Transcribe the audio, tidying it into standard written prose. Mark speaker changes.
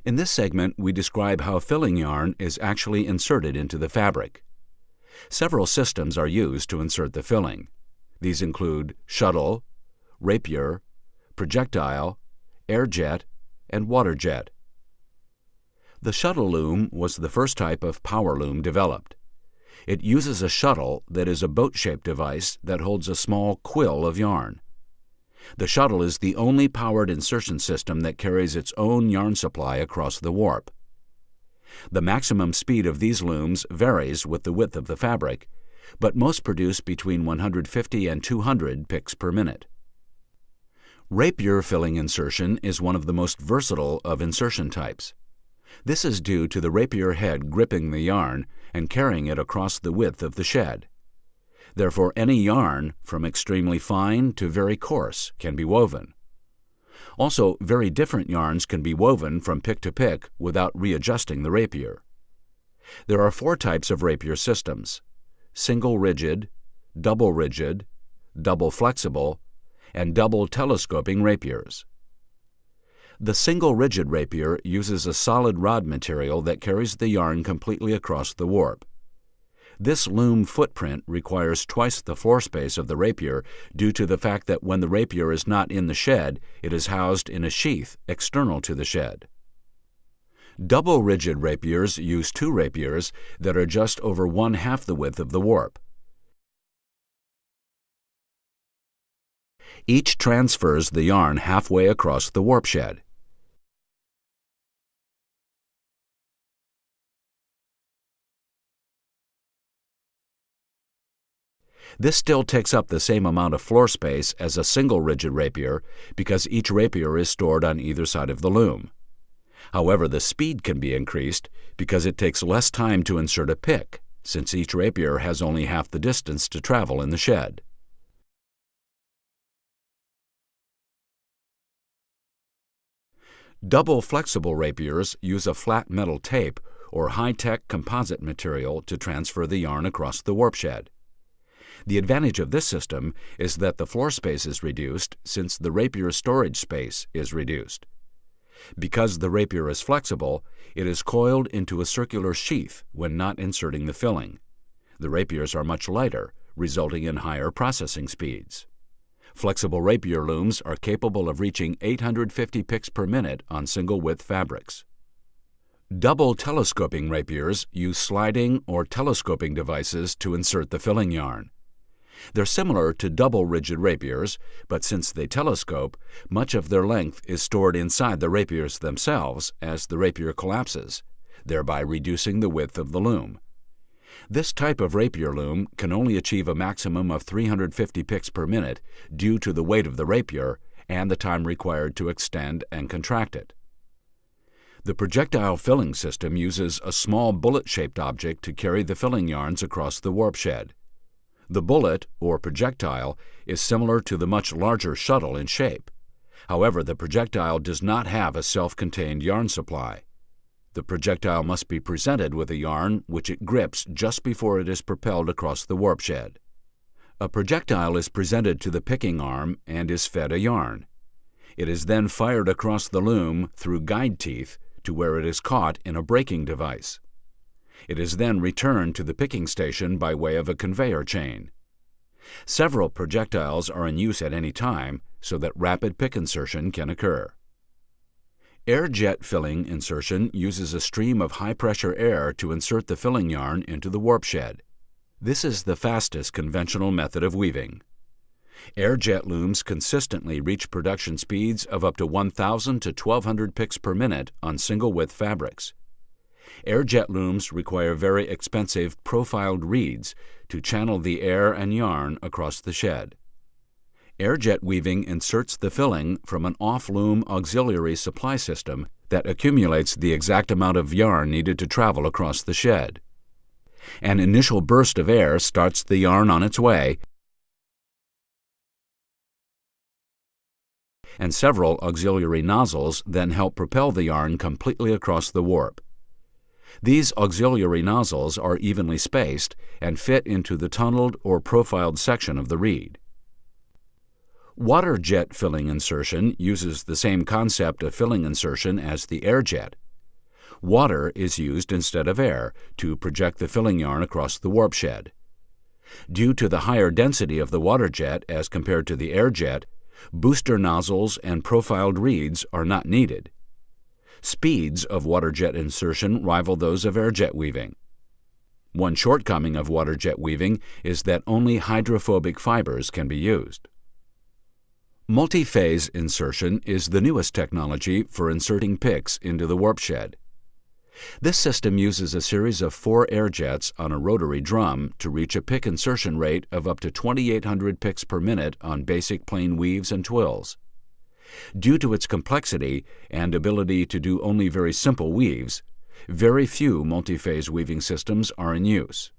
Speaker 1: In this segment, we describe how filling yarn is actually inserted into the fabric. Several systems are used to insert the filling. These include shuttle, rapier, projectile, air jet, and water jet. The shuttle loom was the first type of power loom developed. It uses a shuttle that is a boat-shaped device that holds a small quill of yarn. The shuttle is the only powered insertion system that carries its own yarn supply across the warp. The maximum speed of these looms varies with the width of the fabric, but most produce between 150 and 200 picks per minute. Rapier filling insertion is one of the most versatile of insertion types. This is due to the rapier head gripping the yarn and carrying it across the width of the shed. Therefore, any yarn, from extremely fine to very coarse, can be woven. Also, very different yarns can be woven from pick to pick without readjusting the rapier. There are 4 types of rapier systems: single rigid, double flexible, and double telescoping rapiers. The single rigid rapier uses a solid rod material that carries the yarn completely across the warp. This loom footprint requires twice the floor space of the rapier due to the fact that when the rapier is not in the shed, it is housed in a sheath external to the shed. Double rigid rapiers use 2 rapiers that are just over 1/2 the width of the warp. Each transfers the yarn halfway across the warp shed. This still takes up the same amount of floor space as a single rigid rapier because each rapier is stored on either side of the loom. However, the speed can be increased because it takes less time to insert a pick, since each rapier has only half the distance to travel in the shed. Double flexible rapiers use a flat metal tape or high-tech composite material to transfer the yarn across the warp shed. The advantage of this system is that the floor space is reduced since the rapier storage space is reduced. Because the rapier is flexible, it is coiled into a circular sheath when not inserting the filling. The rapiers are much lighter, resulting in higher processing speeds. Flexible rapier looms are capable of reaching 850 picks per minute on single-width fabrics. Double telescoping rapiers use sliding or telescoping devices to insert the filling yarn. They're similar to double rigid rapiers, but since they telescope, much of their length is stored inside the rapiers themselves as the rapier collapses, thereby reducing the width of the loom. This type of rapier loom can only achieve a maximum of 350 picks per minute due to the weight of the rapier and the time required to extend and contract it. The projectile filling system uses a small bullet-shaped object to carry the filling yarns across the warp shed. The bullet, or projectile, is similar to the much larger shuttle in shape. However, the projectile does not have a self-contained yarn supply. The projectile must be presented with a yarn which it grips just before it is propelled across the warp shed. A projectile is presented to the picking arm and is fed a yarn. It is then fired across the loom through guide teeth to where it is caught in a braking device. It is then returned to the picking station by way of a conveyor chain. Several projectiles are in use at any time so that rapid pick insertion can occur. Air jet filling insertion uses a stream of high-pressure air to insert the filling yarn into the warp shed. This is the fastest conventional method of weaving. Air jet looms consistently reach production speeds of up to 1,000 to 1,200 picks per minute on single-width fabrics. Air jet looms require very expensive profiled reeds to channel the air and yarn across the shed. Air jet weaving inserts the filling from an off-loom auxiliary supply system that accumulates the exact amount of yarn needed to travel across the shed. An initial burst of air starts the yarn on its way, and several auxiliary nozzles then help propel the yarn completely across the warp. These auxiliary nozzles are evenly spaced and fit into the tunneled or profiled section of the reed. Water jet filling insertion uses the same concept of filling insertion as the air jet. Water is used instead of air to project the filling yarn across the warp shed. Due to the higher density of the water jet as compared to the air jet, booster nozzles and profiled reeds are not needed. Speeds of water jet insertion rival those of air jet weaving. One shortcoming of water jet weaving is that only hydrophobic fibers can be used. Multi-phase insertion is the newest technology for inserting picks into the warp shed. This system uses a series of 4 air jets on a rotary drum to reach a pick insertion rate of up to 2,800 picks per minute on basic plain weaves and twills. Due to its complexity and ability to do only very simple weaves, very few multi-phase weaving systems are in use.